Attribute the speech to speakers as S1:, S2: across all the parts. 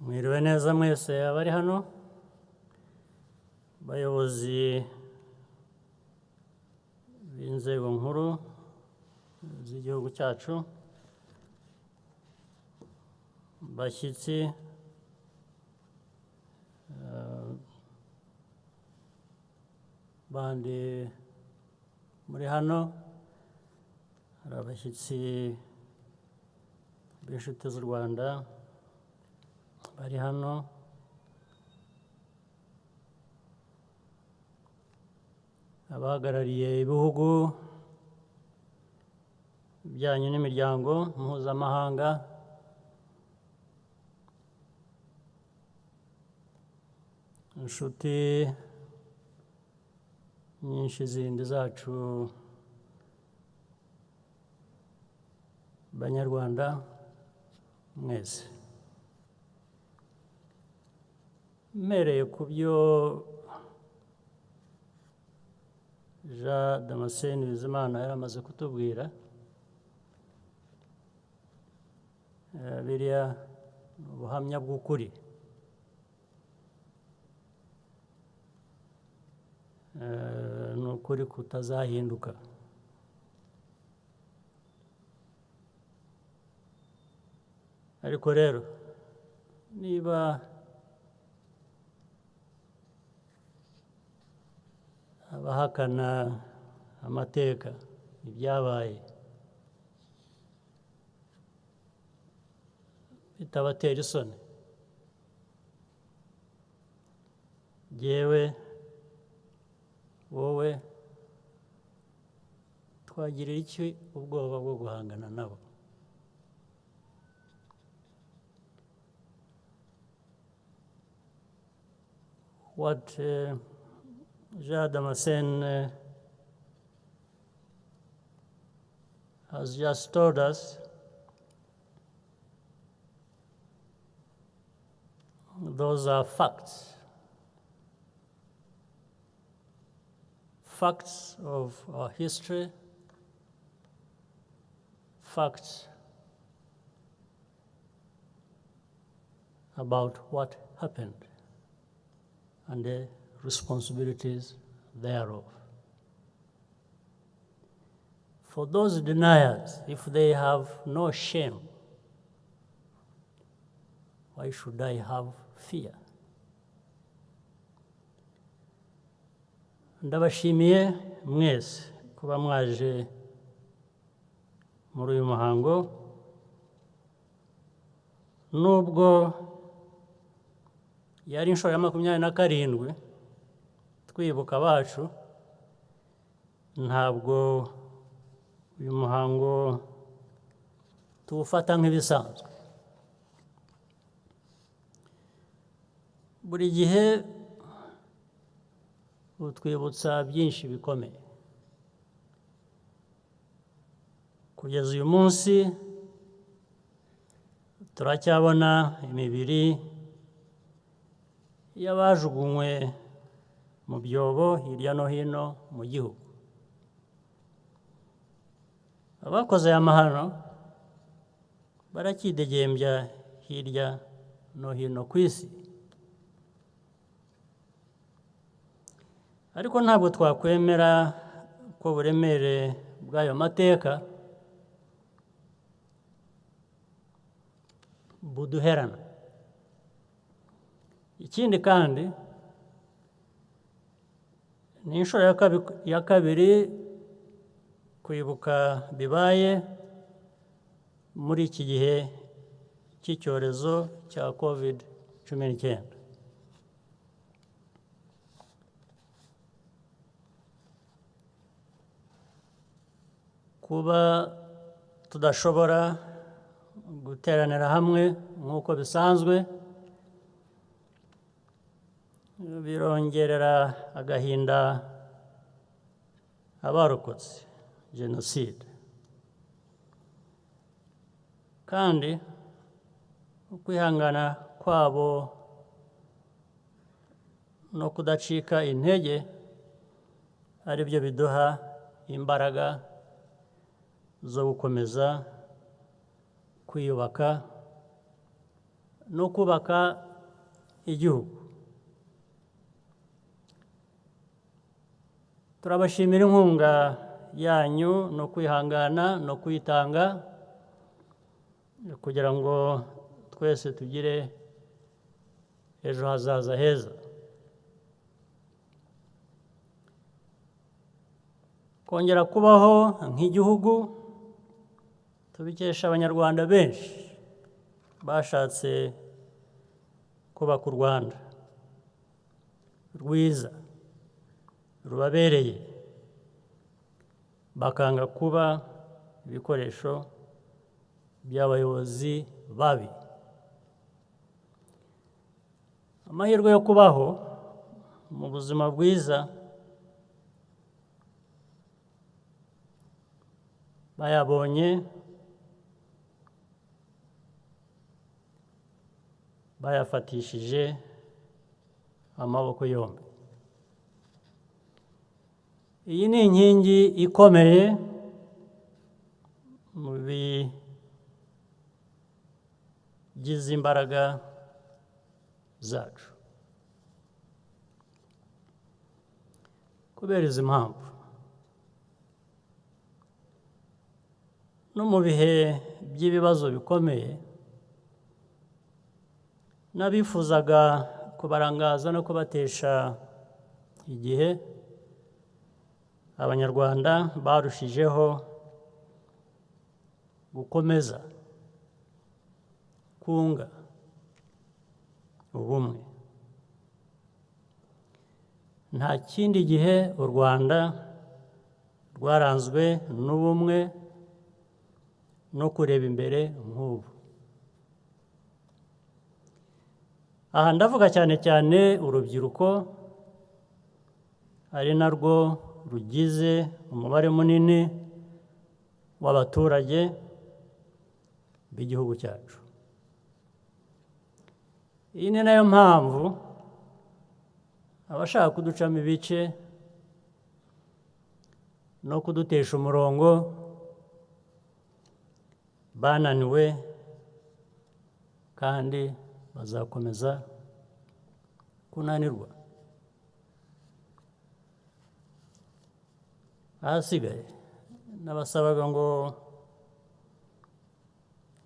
S1: Mwiriwe neza mwese abari hano, bayobozi b'inzego nkuru z'igihugu cyacu, bashyitsi, bandi muri hano, hari abashyitsi b'inshuti z'u Rwanda bari hano, abahagarariye ibihugu byanyu n'imiryango mpuzamahanga, inshuti nyinshi zindi zacu banyarwanda mwese. Mpereye ku byo Jean Damascene Bizimana yari amaze kutubwira, biriya ni ubuhamya bw'ukuri, ni ukuri kutazahinduka. Ariko rero niba abahakana amateka, ibyabaye, bitabatera isoni, jyewe, wowe, twagirira iki ubwoba bwo guhangana nabo? What Jean Damascene has just told us, those are facts. Facts of our history, facts about what happened and the responsibilities thereof. For those deniers, if they have no shame, why should I have fear? Ndabashimiye mwese kuba mwaje muri uyu muhango, nubwo yari inshuro ya 27 twibuka abacu, ntabwo uyu muhango tuwufata nk'ibisanzwe. Buri gihe utwibutsa byinshi bikomeye. Kugeza uyu munsi turacyabona imibiri y'abajugunywe mu byobo hirya no hino mu gihugu. Abakoze aya mahano baracyidegembya hirya no hino ku isi. Ariko ntabwo twakwemera ko uburemere bw'ayo mateka buduherana. Ikindi kandi ni inshuro ya kabiri kwibuka bibaye muri iki gihe cy'icyorezo cya COVID-19. Kuba tudashobora guteranira hamwe nk'uko bisanzwe birongerera agahinda abarokotse jenoside, kandi ukwihangana kwabo no kudacika intege ari byo biduha imbaraga zo gukomeza kwiyubaka no kubaka igihugu. Turabashimira inkunga yanyu no kwihangana no kwitanga kugira ngo twese tugire ejo hazaza heza. Kongera kubaho nk'igihugu tubikesha abanyarwanda benshi bashatse kubaka u Rwanda rwiza rubabereye, bakanga kuba ibikoresho by'abayobozi babi. Amahirwe yo kubaho mu buzima bwiza bayabonye bayafatishije amaboko yombi. Iyi ni inkingi ikomeye mu bigize imbaraga zacu. Kubera izi mpamvu no mu bihe by'ibibazo bikomeye n'abifuzaga kubarangaza no kubatesha igihe, Abanyarwanda barushijeho gukomeza kunga ubumwe. Nta kindi gihe u Rwanda rwaranzwe n'ubumwe no kureba imbere nk'ubu. Aha ndavuga cyane cyane urubyiruko, ari narwo rugize umubare munini w'abaturage b'igihugu cyacu. Iyi ni nayo mpamvu abashaka kuducamo ibice no kudutesha umurongo bananiwe kandi bazakomeza kunanirwa. Ahasigaye nabasabaga ngo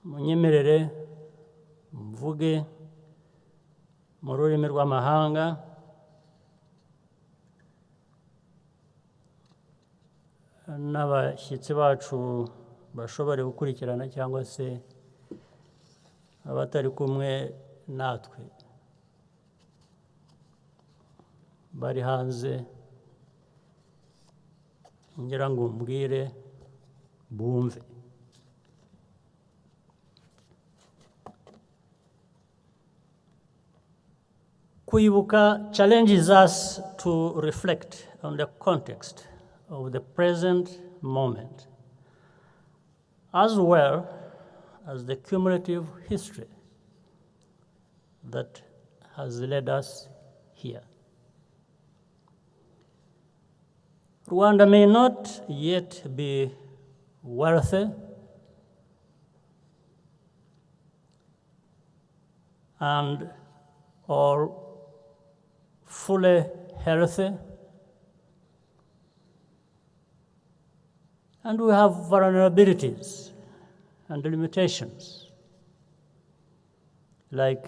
S1: munyemerere mvuge mu rurimi rw'amahanga n'abashyitsi bacu bashobore gukurikirana cyangwa se abatari kumwe natwe bari hanze, ngira ngo mbwire bumve. KWIBUKA challenges us to reflect on the context of the present moment, as well as the cumulative history that has led us here. Rwanda may not yet be wealthy and or fully healthy, and we have vulnerabilities and limitations like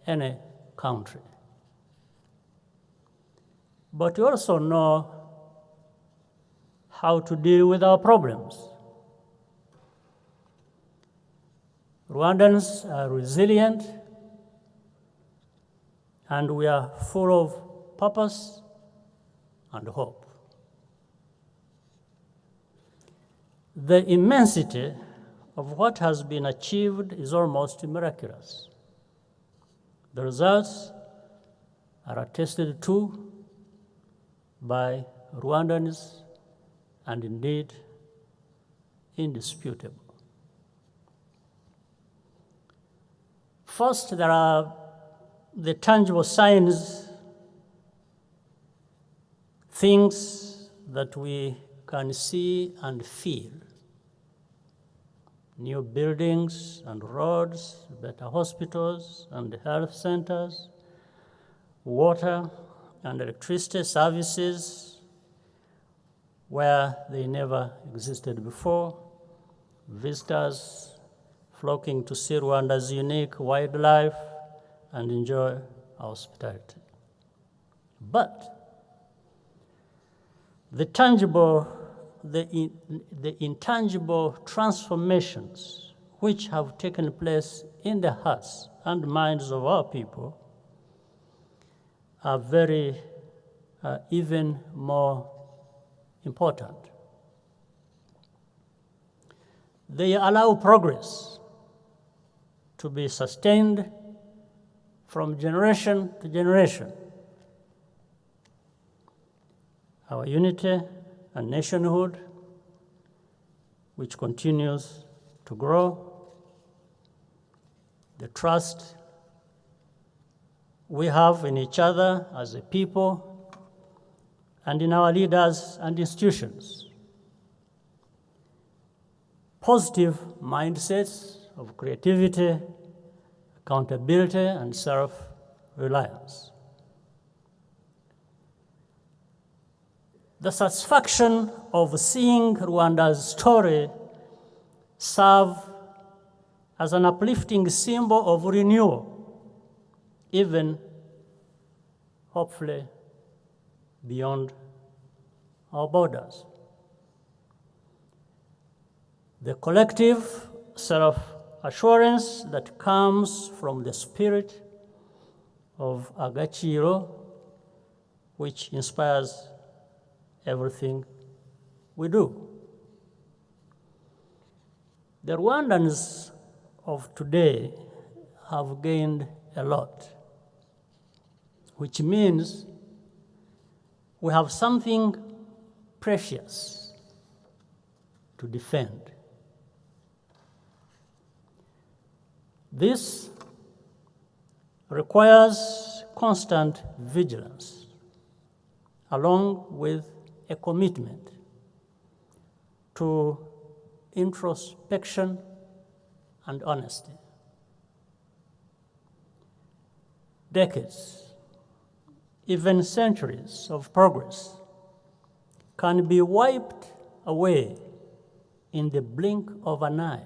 S1: any country. But we also know how to deal with our problems. Rwandans are resilient, and we are full of purpose and hope. The immensity of what has been achieved is almost miraculous. The results are attested to by Rwandans and indeed indisputable. First, there are the tangible signs, things that we can see and feel new buildings and roads, better hospitals and health centers, water and electricity services where they never existed before, visitors flocking to see Rwanda's unique wildlife and enjoy our hospitality. But the intangible transformations which have taken place in the hearts and minds of our people are even more important. They allow progress to be sustained from generation to generation. Our unity and nationhood, which continues to grow, the trust we have in each other as a people and in our leaders and institutions. Positive mindsets of creativity, accountability, and self-reliance. The satisfaction of seeing Rwanda's story serve as an uplifting symbol of renewal, even, hopefully, beyond our borders. The collective self-assurance that comes from the spirit of Agaciro, which inspires everything we do. The Rwandans of today have gained a lot, which means we have something precious to defend. This requires constant vigilance, along with a commitment to introspection and honesty. Decades, even centuries of progress can be wiped away in the blink of an eye.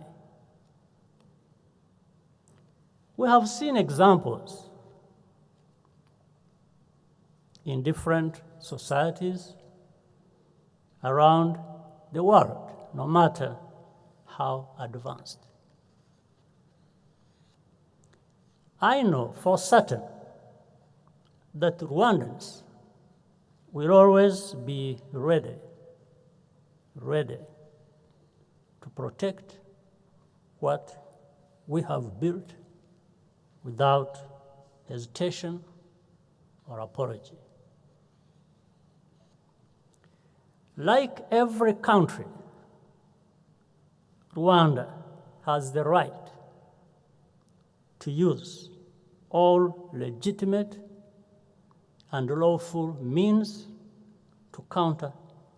S1: We have seen examples in different societies around the world, no matter how advanced. I know for certain that Rwandans will always be ready to protect what we have built without hesitation or apology. Like every country, Rwanda has the right to use all legitimate and lawful means to counter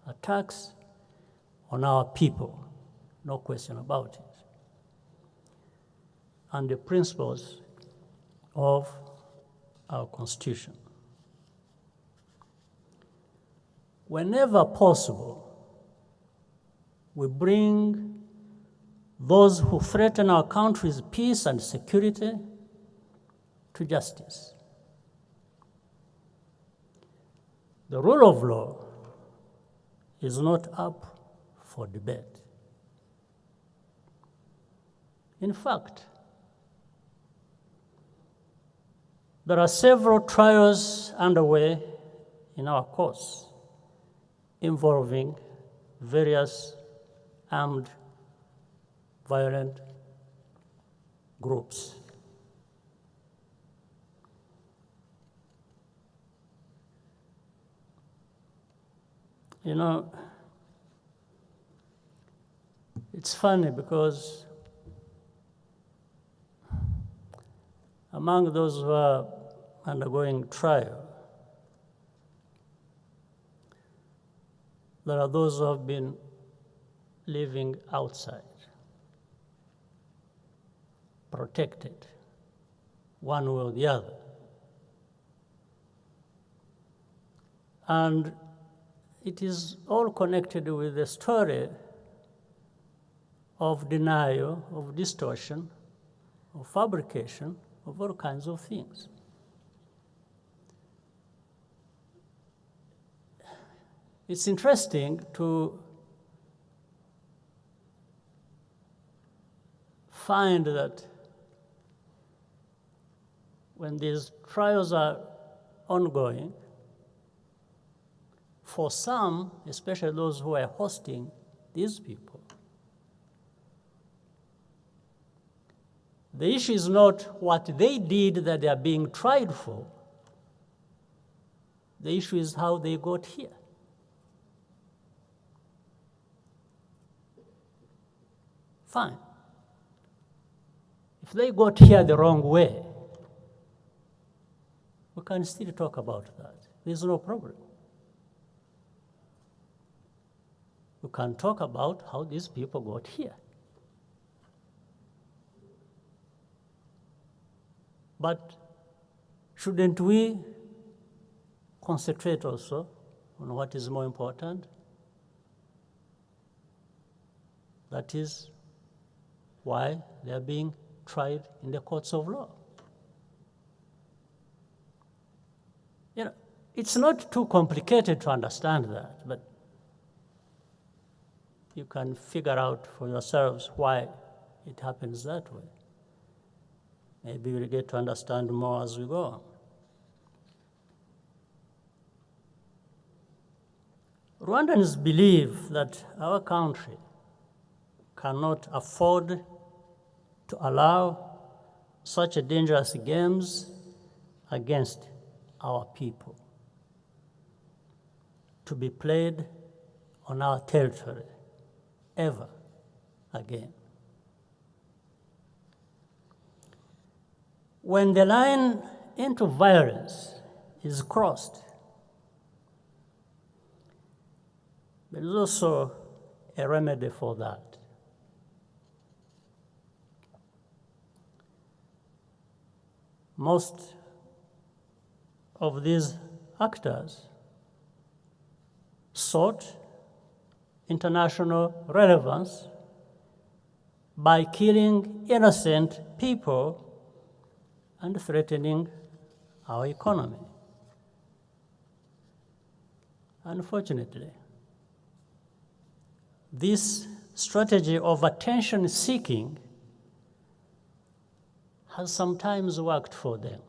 S1: attacks on our people, no question about it, and the principles of our Constitution. Whenever possible, we bring those who threaten our country's peace and security to justice. The rule of law is not up for debate. In fact, there are several trials underway in our courts involving various armed violent groups. You know, it's funny because among those who are undergoing trial, there are those who have been living outside. protected one way or the other. And it is all connected with the story of denial, of distortion, of fabrication, of all kinds of things. It's interesting to find that when these trials are ongoing, for some, especially those who are hosting these people, the issue is not what they did that they are being tried for. The issue is how they got here. Fine. If they got here the wrong way, we can still talk about that. There's no problem. We can talk about how these people got here. But shouldn't we concentrate also on what is more important? That is why they are being tried in the courts of law. You know, it's not too complicated to understand that, but you can figure out for yourselves why it happens that way. Maybe we'll get to understand more as we go on. Rwandans believe that our country cannot afford to allow such dangerous games against our people to be played on our territory ever again. When the line into violence is crossed, there is also a remedy for that. Most of these actors sought international relevance by killing innocent people and threatening our economy. Unfortunately, this strategy of attention-seeking has sometimes worked for them.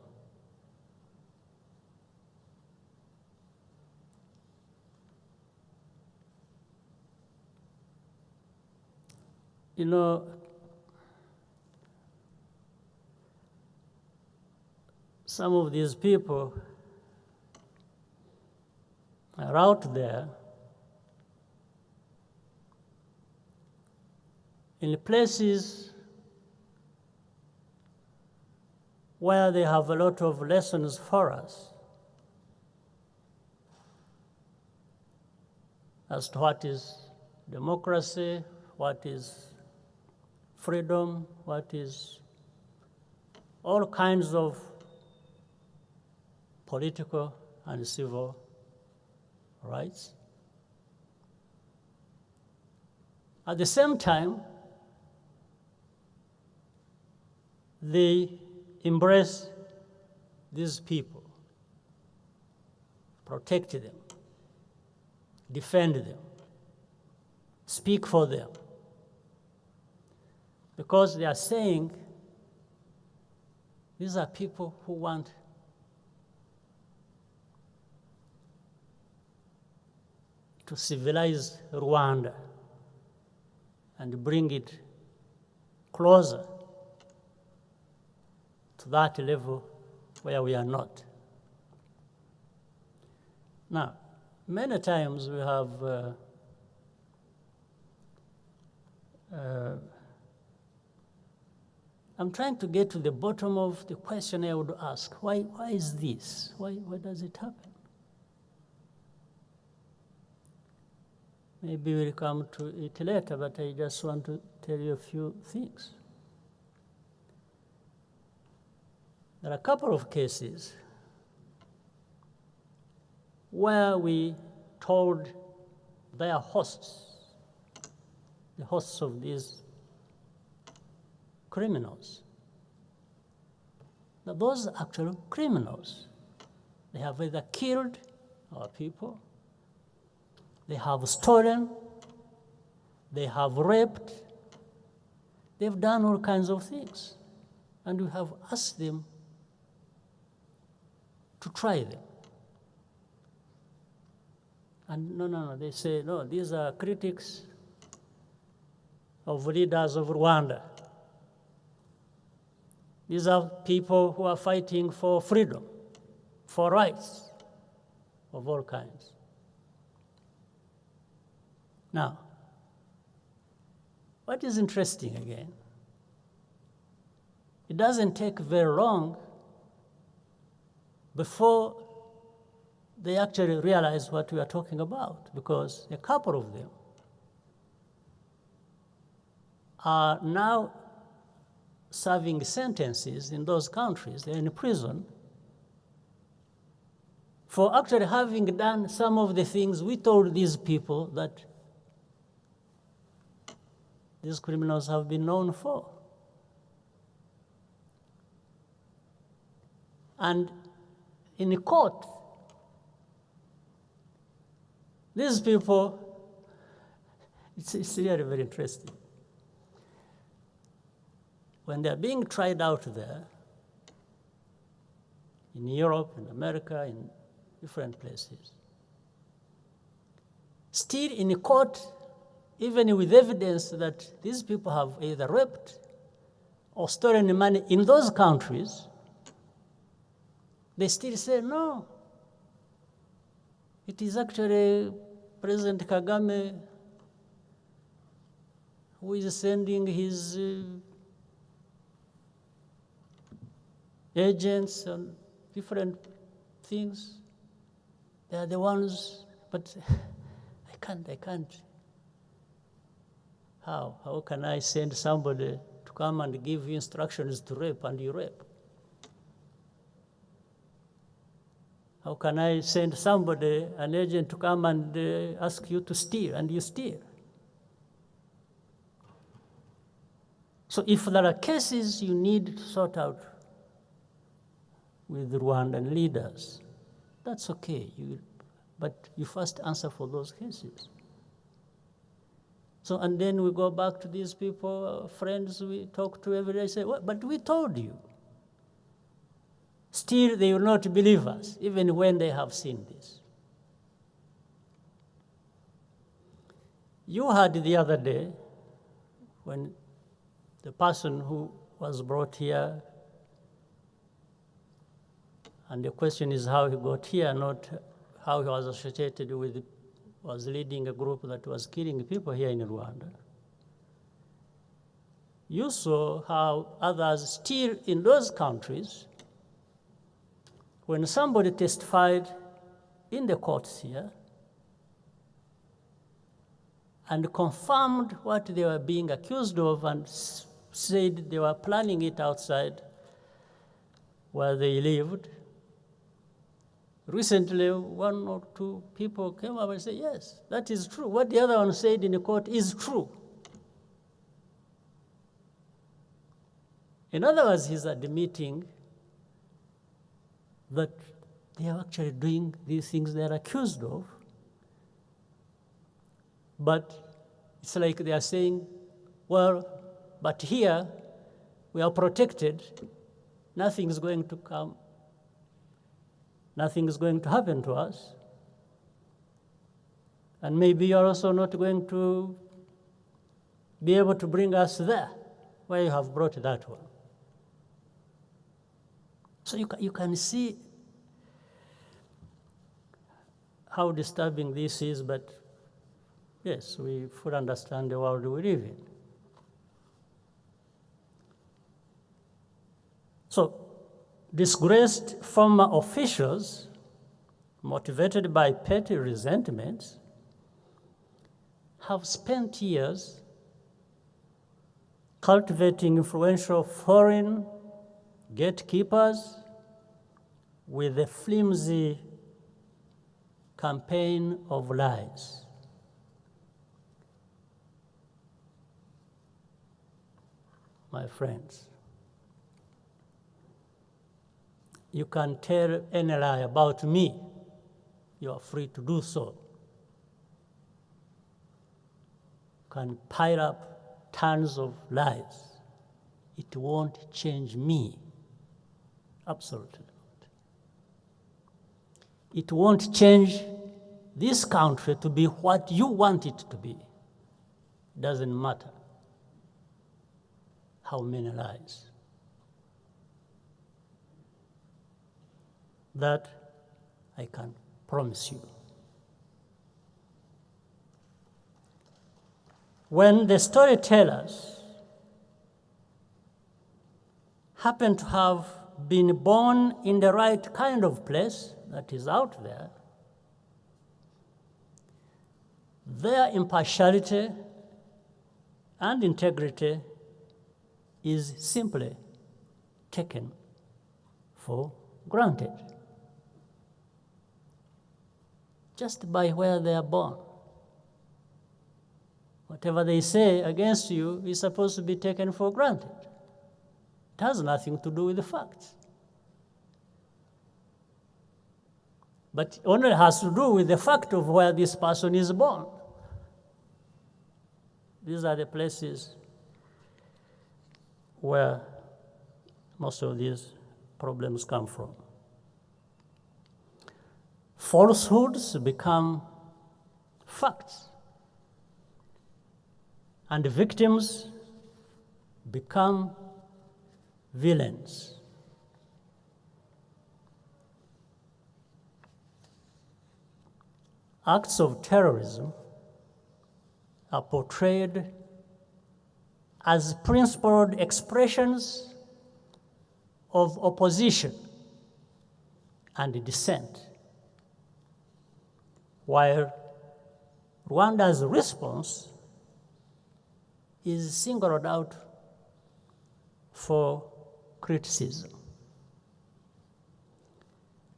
S1: You know, some of these people are out there in places where they have a lot of lessons for us as to what is democracy, what is freedom, what is all kinds of political and civil rights. At the same time, they embrace these people, protect them, defend them, speak for them, because they are saying these are people who want to civilize Rwanda and bring it closer to that level where we are not. Now, many times we have I'm trying to get to the bottom of the question I would ask. Why is this? Why does it happen? Maybe we'll come to it later, but I just want to tell you a few things. There are a couple of cases where we told their hosts, the hosts of these criminals, that those are actual criminals. They have either killed our people, they have stolen, they have raped, they've done all kinds of things. And we have asked them to try them. And no, they say, no, these are critics of leaders of Rwanda. These are people who are fighting for freedom, for rights of all kinds. Now, what is interesting again, it doesn't take very long before they actually realize what we are talking about, because a couple of them are now serving sentences in those countries. They're in prison for actually having done some of the things we told these people that these criminals have been known for. And in the court, these people, it's really very interesting. When they're being tried out there, in Europe, in America, in different places, still in the court, even with evidence that these people have either raped or stolen money in those countries, they still say, no, it is actually President Kagame who is sending his agents on different things. They are the ones, but I can't. How can I send somebody to come and give you instructions to rape and you rape? How can I send somebody, an agent, to come and ask you to steal and you steal? So if there are cases you need to sort out with Rwandan leaders, that's okay, but you first answer for those cases. So, and then we go back to these people, friends we talk to every day, say, well, but we told you. Still, they will not believe us, even when they have seen this. You heard the other day when the person who was brought here, and the question is how he got here, not how he was associated with, was leading a group that was killing people here in Rwanda. You saw how others still in those countries, when somebody testified in the courts here and confirmed what they were being accused of and said they were planning it outside where they lived, recently, one or two people came up and said, yes, that is true. What the other one said in the court is true. In other words, he's admitting that they are actually doing these things they are accused of. But it's like they are saying, well, but here we are protected. Nothing is going to come. Nothing is going to happen to us. And maybe you're also not going to be able to bring us there, where you have brought that one. So you can see how disturbing this is, but yes, we fully understand the world we live in. So, disgraced former officials, motivated by petty resentments, have spent years cultivating influential foreign gatekeepers with a flimsy campaign of lies. My friends, you can tell any lie about me. You are free to do so. You can pile up tons of lies. It won't change me. Absolutely not. It won't change this country to be what you want it to be. It doesn't matter how many lies. That I can promise you. When the storytellers happen to have been born in the right kind of place that is out there, their impartiality and integrity is simply taken for granted, just by where they are born. Whatever they say against you is supposed to be taken for granted. It has nothing to do with the facts. But only has to do with the fact of where this person is born. These are the places where most of these problems come from. Falsehoods become facts, and the victims become villains. Acts of terrorism are portrayed as principled expressions of opposition and dissent, while Rwanda's response is singled out for criticism.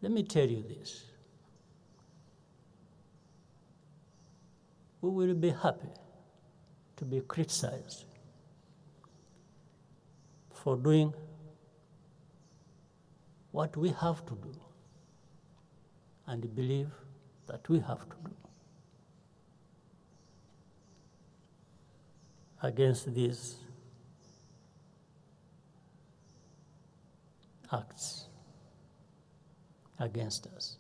S1: Let me tell you this. We will be happy to be criticized for doing what we have to do and believe that we have to do against these acts against us.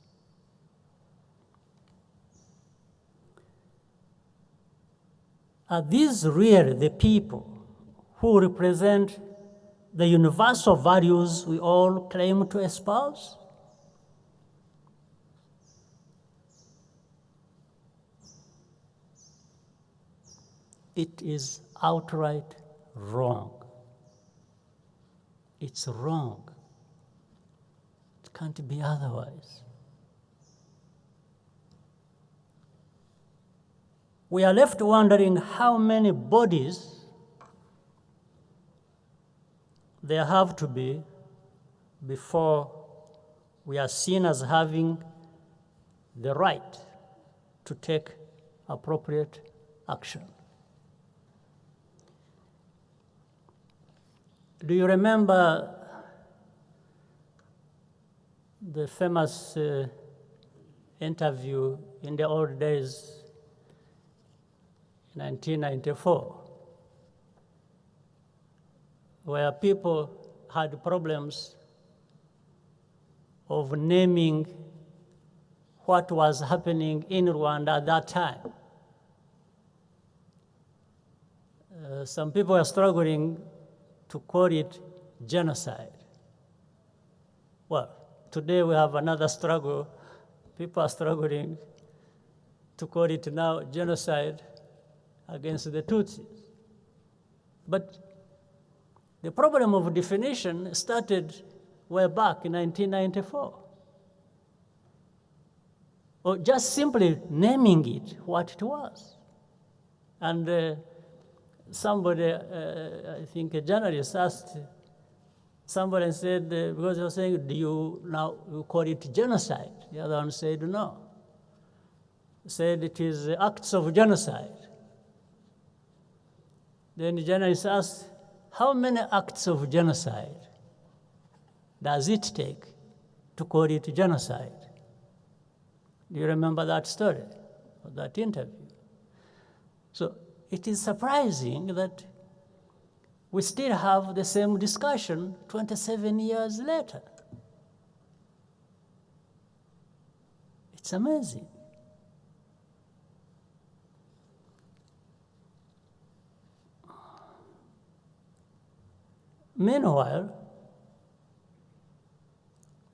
S1: Are these really the people who represent the universal values we all claim to espouse? It is outright wrong. It's wrong. It can't be otherwise. We are left wondering how many bodies there have to be before we are seen as having the right to take appropriate action. Do you remember the famous interview in the old days, 1994, where people had problems of naming what was happening in Rwanda at that time? Some people were struggling to call it genocide. Well, today we have another struggle. People are struggling to call it now genocide against the Tutsis. But the problem of definition started way back in 1994. Or just simply naming it what it was. And somebody, I think a journalist, asked Somebody said, because they were saying, do you now call it genocide? The other one said, no. Said it is acts of genocide. Then the journalist asked, how many acts of genocide does it take to call it genocide? Do you remember that story, or that interview? So it is surprising that we still have the same discussion 27 years later. It's amazing. Meanwhile,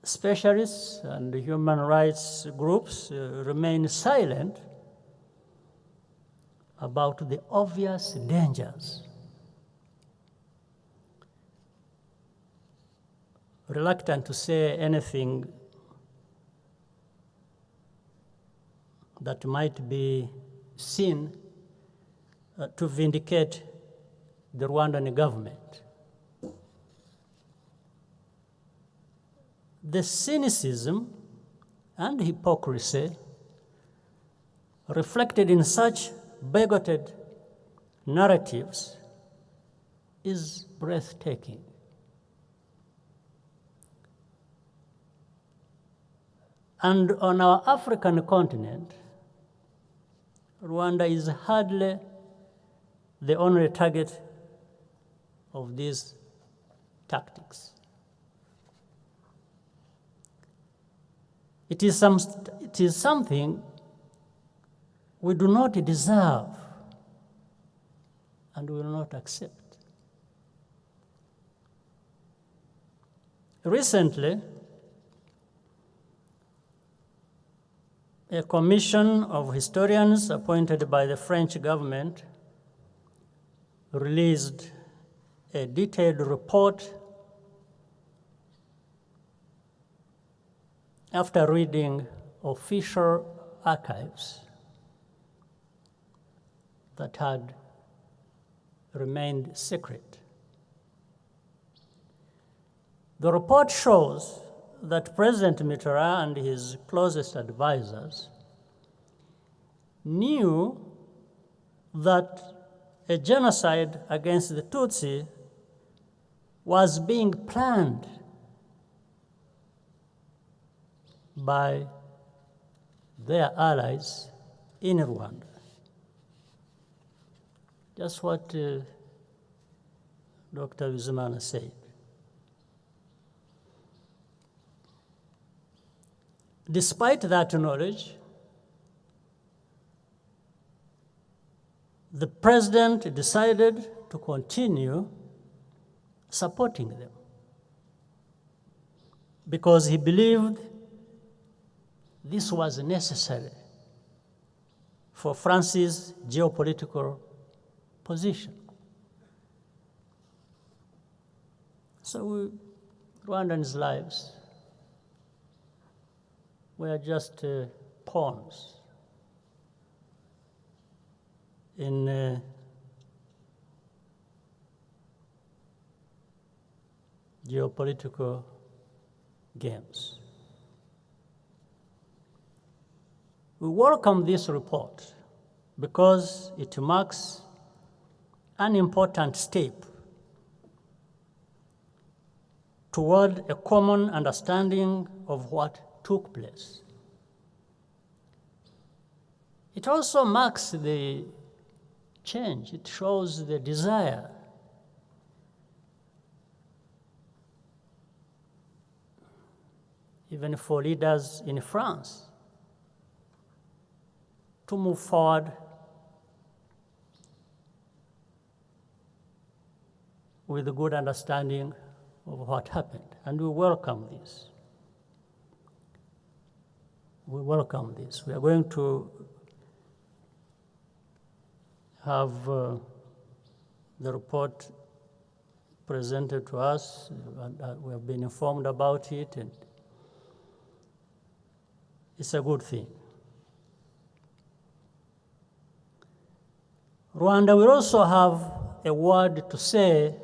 S1: specialists and human rights groups remain silent about the obvious dangers. Reluctant to say anything that might be seen to vindicate the Rwandan government. The cynicism and hypocrisy reflected in such bigoted narratives is breathtaking. And on our African continent, Rwanda is hardly the only target of these tactics. It is something we do not deserve and will not accept. Recently, a commission of historians appointed by the French government released a detailed report after reading official archives that had remained secret. The report shows that President Mitterrand and his closest advisors knew that a genocide against the Tutsi was being planned by their allies in Rwanda. Just what Dr. Bizimana said. Despite that knowledge, the president decided to continue supporting them because he believed this was necessary for France's geopolitical position. So Rwandans' lives were just pawns in geopolitical games. We welcome this report because it marks an important step toward a common understanding of what took place. It also marks the change. It shows the desire even for leaders in France to move forward with a good understanding of what happened. And we welcome this. We welcome this. We are going to have the report presented to us, and we have been informed about it, and it's a good thing. Rwanda will also have a word to say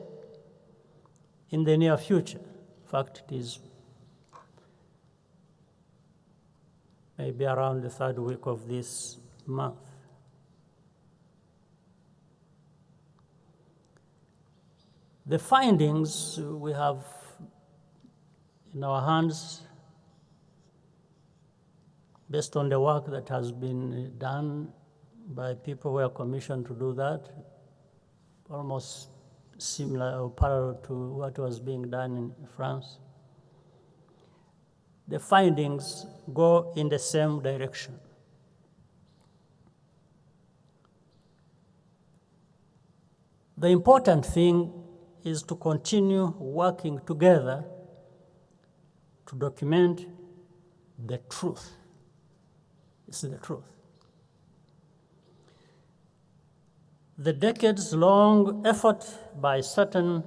S1: in the near future. In fact, it is maybe around the third week of this month. The findings we have in our hands, based on the work that has been done by people who are commissioned to do that, almost similar or parallel to what was being done in France. The findings go in the same direction. The important thing is to continue working together to document the truth. This is the truth. The decades-long effort by certain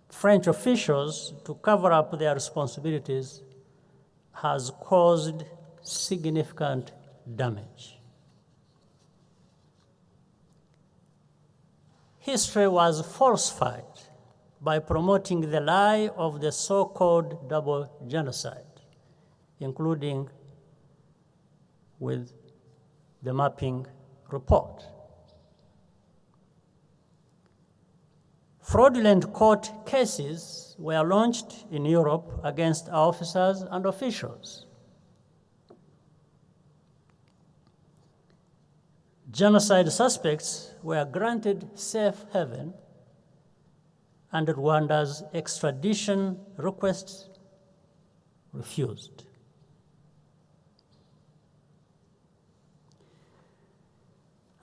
S1: French officials to cover up their responsibilities has caused significant damage. History was falsified by promoting the lie of the so-called double genocide, including with the mapping report. Fraudulent court cases were launched in Europe against our officers and officials. Genocide suspects were granted safe haven, and Rwanda's extradition requests refused.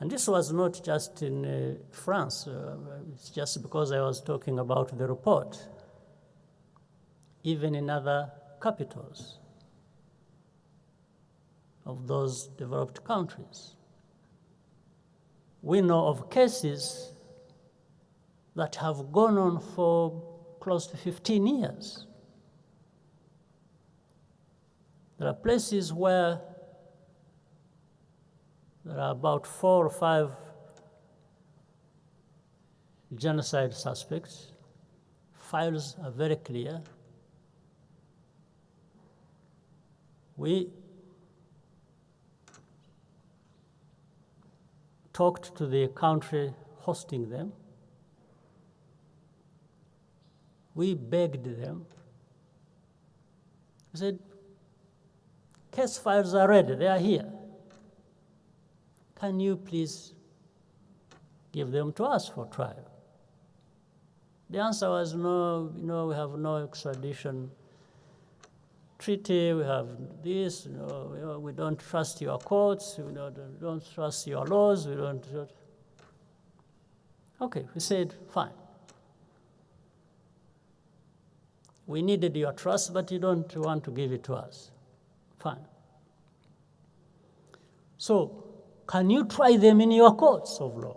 S1: And this was not just in France. It's just because I was talking about the report. Even in other capitals of those developed countries, we know of cases that have gone on for close to 15 years. There are places where there are about 4 or 5 genocide suspects. Files are very clear. We talked to the country hosting them. We begged them. We said, case files are ready, they are here. Can you please give them to us for trial? The answer was no, we have no extradition treaty, we have this, we don't trust your courts, we don't trust your laws, we don't. Okay, we said, fine. We needed your trust, but you don't want to give it to us. Fine. So, can you try them in your courts of law?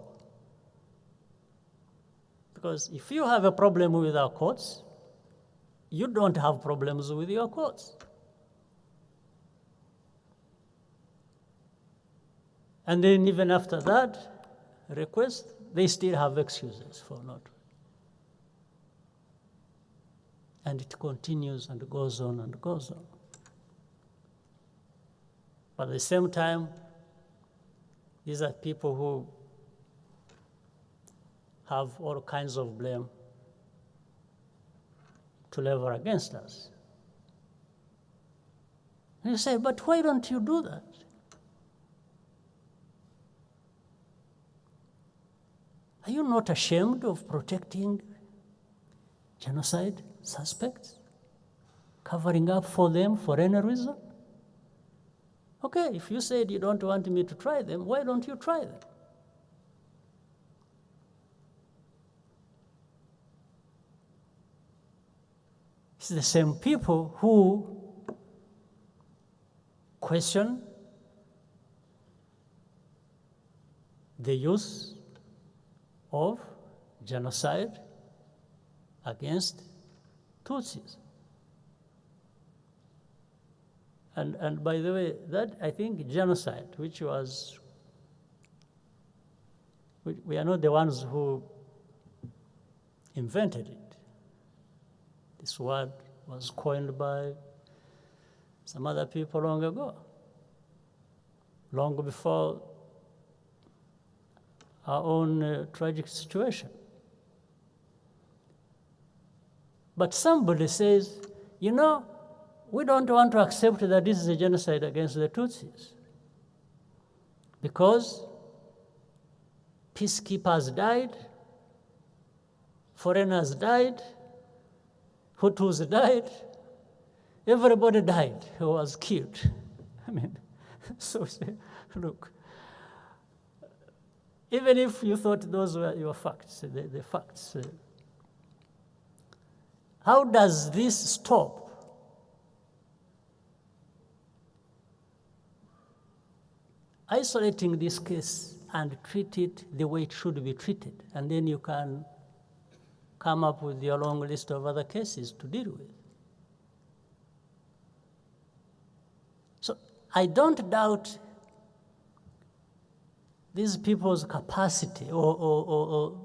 S1: Because if you have a problem with our courts, you don't have problems with your courts. And then even after that request, they still have excuses for not. And it continues and goes on and goes on. But at the same time, these are people who have all kinds of blame to level against us. And you say, but why don't you do that? Are you not ashamed of protecting genocide suspects? Covering up for them for any reason? Okay, if you said you don't want me to try them, why don't you try them? It's the same people who question the use of genocide against Tutsis. And by the way, that, I think, genocide, which was, we are not the ones who invented it. This word was coined by some other people long ago, long before our own tragic situation. But somebody says, you know, we don't want to accept that this is a genocide against the Tutsis because peacekeepers died, foreigners died, Hutus died, everybody died who was killed. I mean, so look, even if you thought those were your facts, the facts, how does this stop isolating this case and treat it the way it should be treated? And then you can come up with your long list of other cases to deal with. So I don't doubt these people's capacity or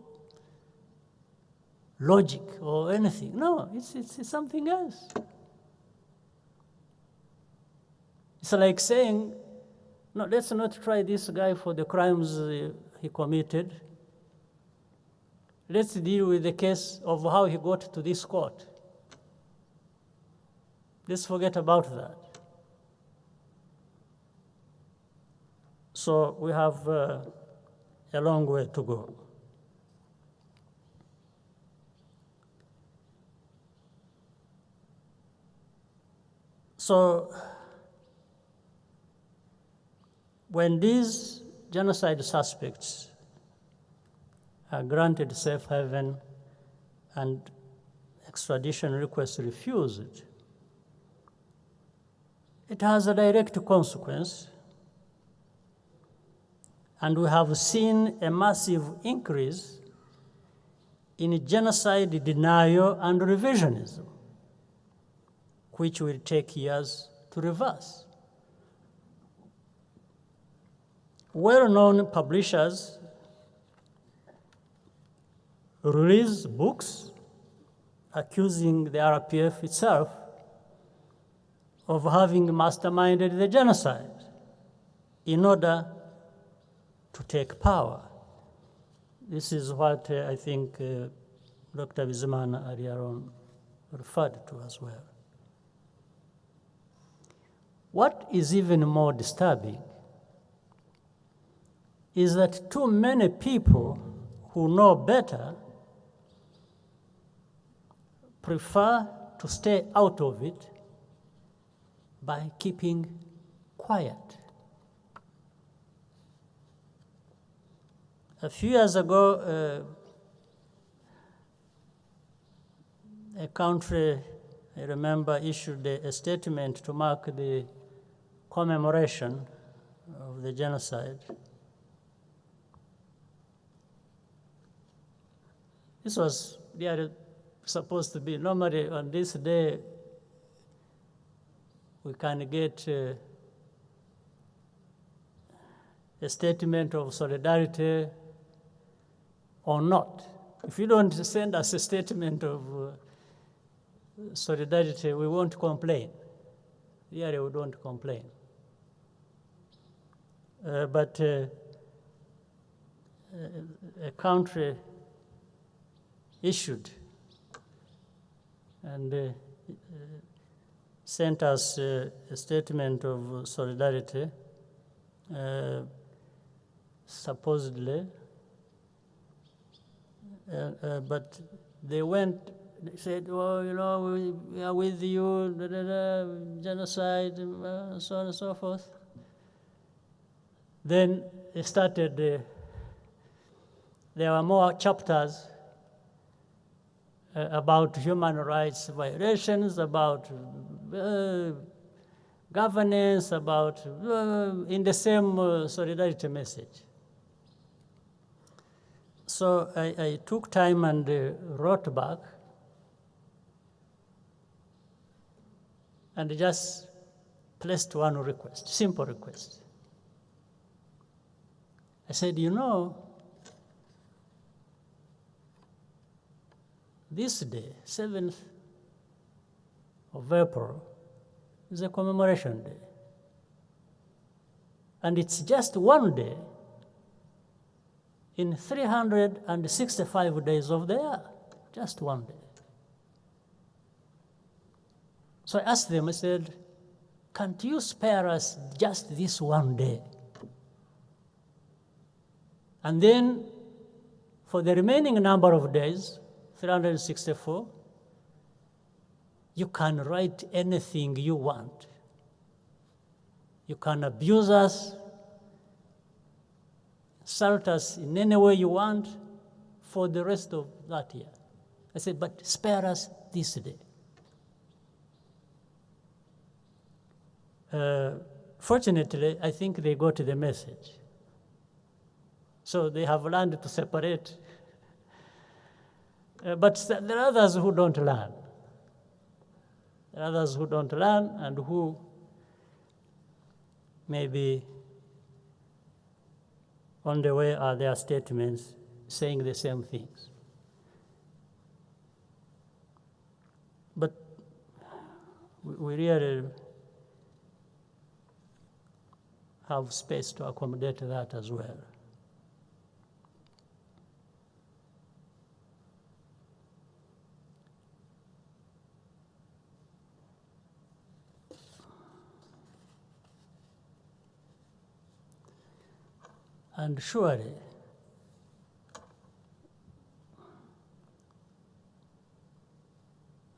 S1: logic or anything. No, it's something else. It's like saying, no, let's not try this guy for the crimes he committed. Let's deal with the case of how he got to this court. Let's forget about that. So we have a long way to go. So when these genocide suspects are granted safe haven and extradition requests refused, it has a direct consequence. And we have seen a massive increase in genocide denial and revisionism, which will take years to reverse. Well-known publishers release books accusing the RPF itself of having masterminded the genocide in order to take power. This is what I think Dr. Bizimana earlier on referred to as well. What is even more disturbing is that too many people who know better prefer to stay out of it by keeping quiet. A few years ago, a country, I remember, issued a statement to mark the commemoration of the genocide. This was really supposed to be, normally on this day, we can get a statement of solidarity or not. If you don't send us a statement of solidarity, we won't complain. Really, we don't complain. But a country issued and sent us a statement of solidarity, supposedly, but they said, well, you know, we are with you, genocide, so on and so forth. Then it started, there were more chapters about human rights violations, about governance, about, in the same solidarity message. So I took time and wrote back and just placed one request, simple request. I said, you know, this day, 7th of April is a commemoration day. And it's just one day in 365 days of the year, just one day. So I asked them, I said, can't you spare us just this one day? And then for the remaining number of days, 364, you can write anything you want. You can abuse us, insult us in any way you want for the rest of that year. I said, but spare us this day. Fortunately, I think they got the message. So they have learned to separate. But there are others who don't learn. There are others who don't learn and who maybe on the way are their statements saying the same things. But we really have space to accommodate that as well. And surely,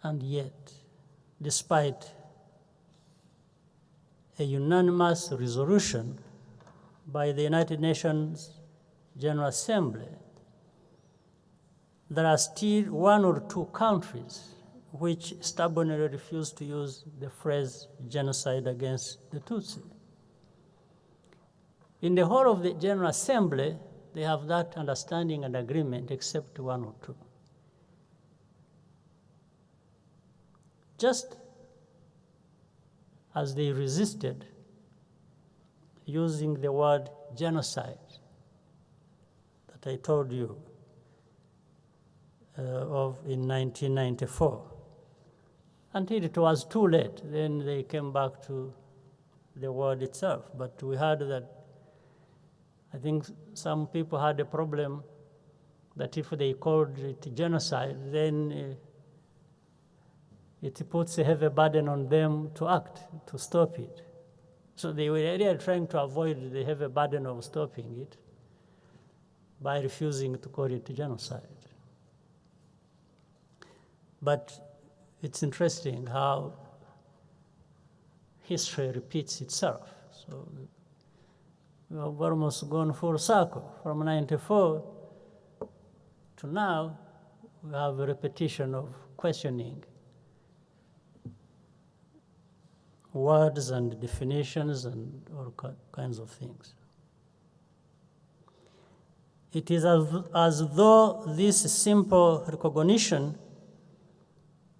S1: and yet, despite a unanimous resolution by the United Nations General Assembly, there are still one or two countries which stubbornly refuse to use the phrase genocide against the Tutsi. In the whole of the General Assembly, they have that understanding and agreement except one or two. Just as they resisted using the word genocide that I told you of in 1994, until it was too late. Then they came back to the word itself. But we heard that I think some people had a problem that if they called it genocide, then it puts a heavy burden on them to act, to stop it. So they were really trying to avoid the heavy burden of stopping it by refusing to call it genocide. But it's interesting how history repeats itself. So we have almost gone full circle. From 94 to now, we have a repetition of questioning words and definitions and all kinds of things. It is as though this simple recognition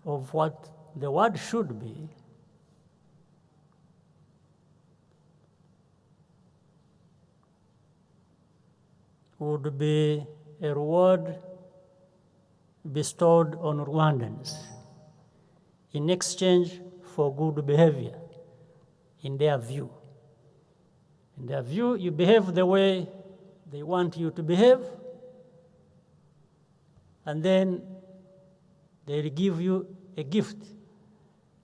S1: of what the word should be would be a reward bestowed on Rwandans in exchange for good behavior, in their view. In their view, you behave the way they want you to behave, and then they'll give you a gift,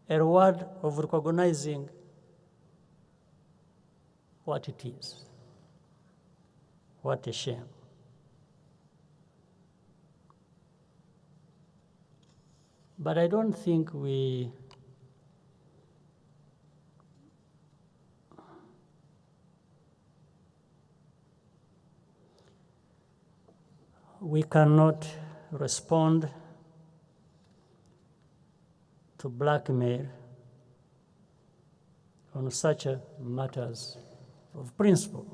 S1: a reward of recognizing what it is. What a shame. But I don't think we cannot respond to blackmail on such matters of principle.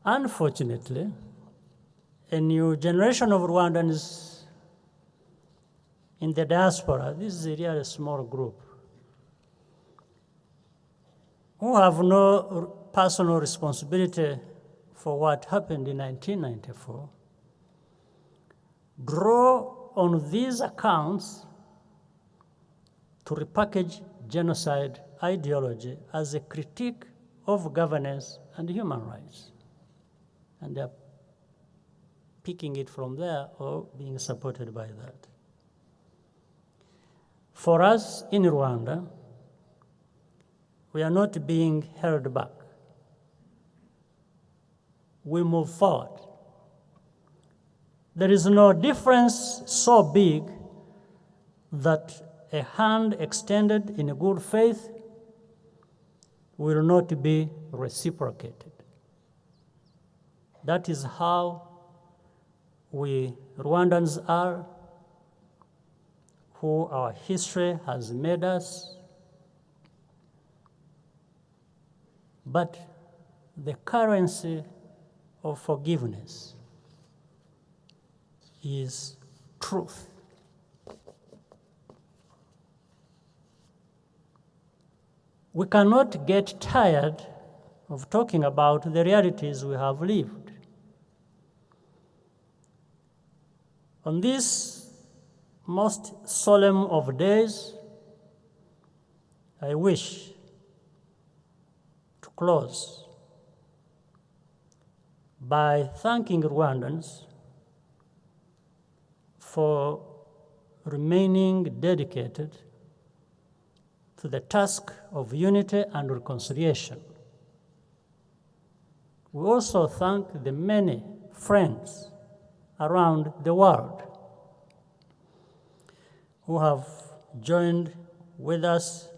S1: Unfortunately, a new generation of Rwandans in the diaspora, this is a really small group, who have no personal responsibility for what happened in 1994, draw on these accounts to repackage genocide ideology as a critique of governance and human rights. And they're picking it from there or being supported by that. For us in Rwanda, we are not being held back. We move forward. There is no difference so big that a hand extended in good faith will not be reciprocated. That is how we Rwandans are, who our history has made us. But the currency of forgiveness is truth. We cannot get tired of talking about the realities we have lived. On this most solemn of days, I wish to close by thanking Rwandans for remaining dedicated to the task of unity and reconciliation. We also thank the many friends around the world who have joined with us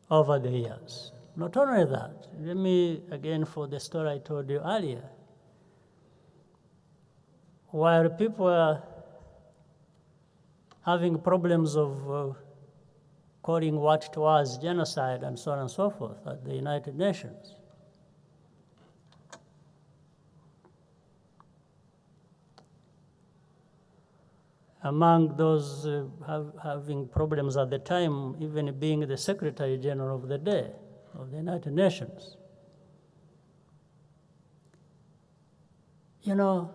S1: over the years. Not only that, let me, again, for the story I told you earlier, while people are having problems of calling what it was genocide and so on and so forth at the United Nations, among those having problems at the time, even being the Secretary General of the day of the United Nations. You know,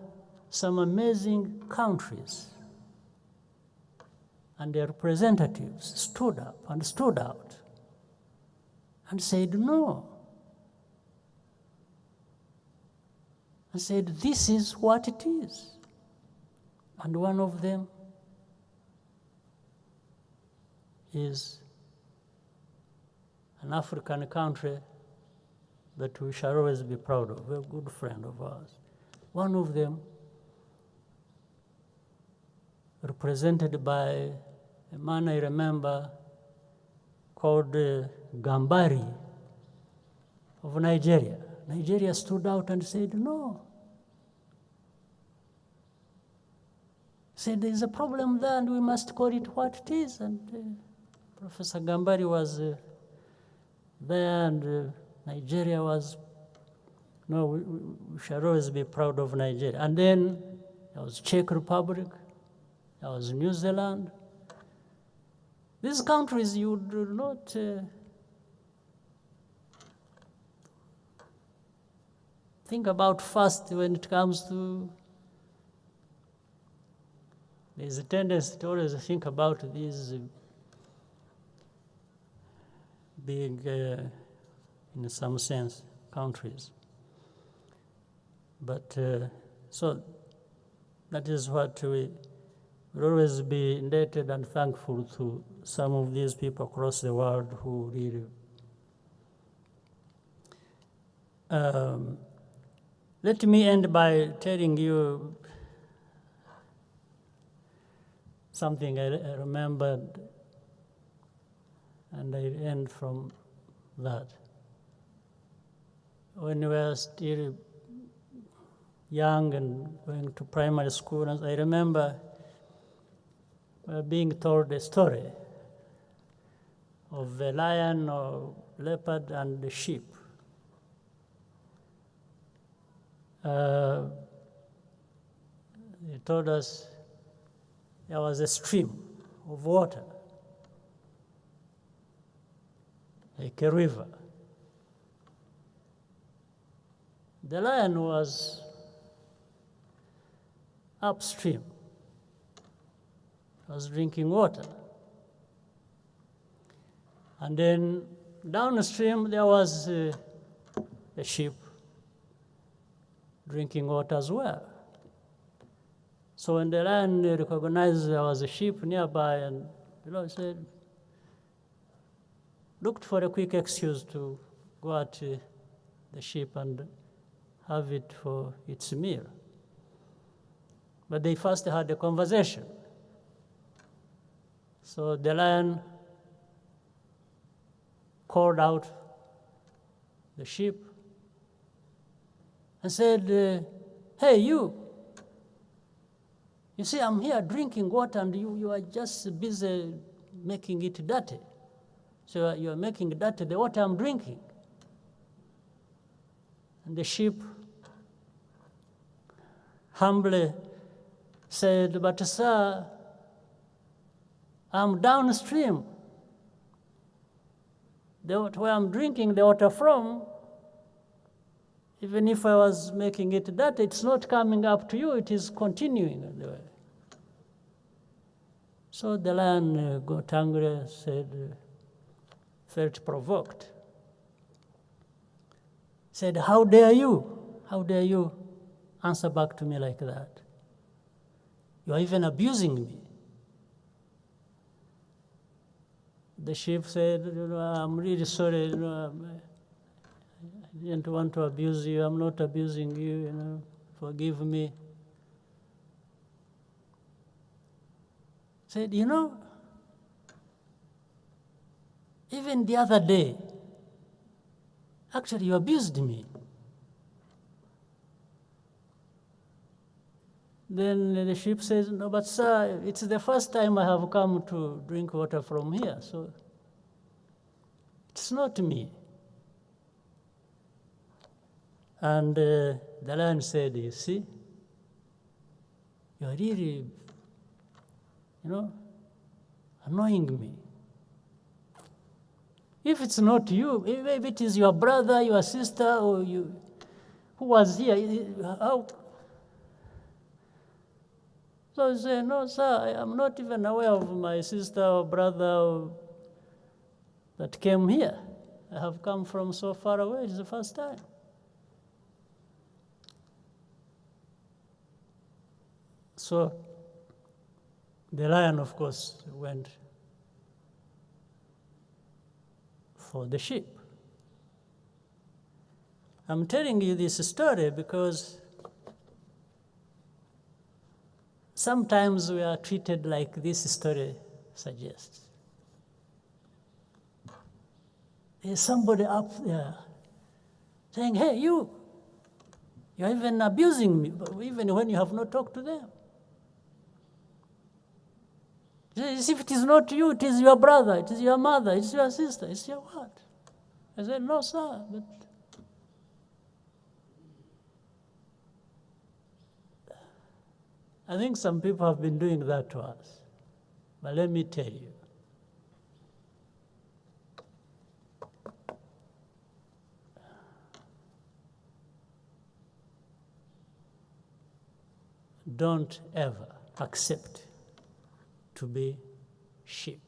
S1: some amazing countries and their representatives stood up and stood out and said no. And said, this is what it is. And one of them is an African country that we shall always be proud of, a good friend of ours. One of them, represented by a man I remember called Gambari of Nigeria. Nigeria stood out and said, no. Said there's a problem there and we must call it what it is. And Professor Gambari was there, and Nigeria was, no, we shall always be proud of Nigeria. And then there was Czech Republic, there was New Zealand. These countries you do not think about first when it comes to, there's a tendency to always think about these big, in some sense, countries. But so that is what we will always be indebted and thankful to some of these people across the world who really. Let me end by telling you something I remembered, and I end from that. When we were still young and going to primary school, I remember being told a story of a lion or leopard and a sheep. They told us there was a stream of water, like a river. The lion was upstream, was drinking water. And then downstream, there was a sheep drinking water as well. So when the lion recognized there was a sheep nearby, and the Lord said, looked for a quick excuse to go at the sheep and have it for its meal. But they first had a conversation. So the lion called out the sheep and said, hey, you see, I'm here drinking water, and you are just busy making it dirty. So you are making dirty the water I'm drinking. And the sheep humbly said, but sir, I'm downstream. Where I'm drinking the water from, even if I was making it dirty, it's not coming up to you, it is continuing the way. So the lion got angry, said, felt provoked. Said, how dare you answer back to me like that? You are even abusing me. The sheep said, I'm really sorry, I didn't want to abuse you, I'm not abusing you, forgive me. Said, even the other day, actually you abused me. Then the sheep says, no, but sir, it's the first time I have come to drink water from here, so it's not me. And the lion said, you see, you're really, annoying me. If it's not you, if it is your brother, your sister, or you, who was here, how? So he said, no, sir, I'm not even aware of my sister or brother that came here. I have come from so far away, it's the first time. So the lion, of course, went for the sheep. I'm telling you this story because sometimes we are treated like this story suggests. There's somebody up there saying, hey, you're even abusing me, even when you have not talked to them. If it is not you, it is your brother, it is your mother, it's your sister, it's your what? I said, no, sir, but I think some people have been doing that to us. But let me tell you, don't ever accept to be sheep.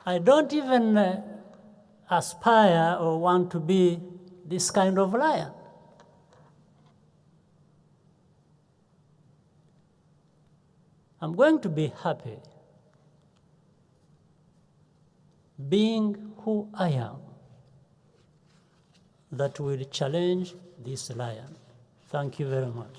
S1: I don't even aspire or want to be this kind of lion. I'm going to be happy being who I am that will challenge this lion. Thank you very much.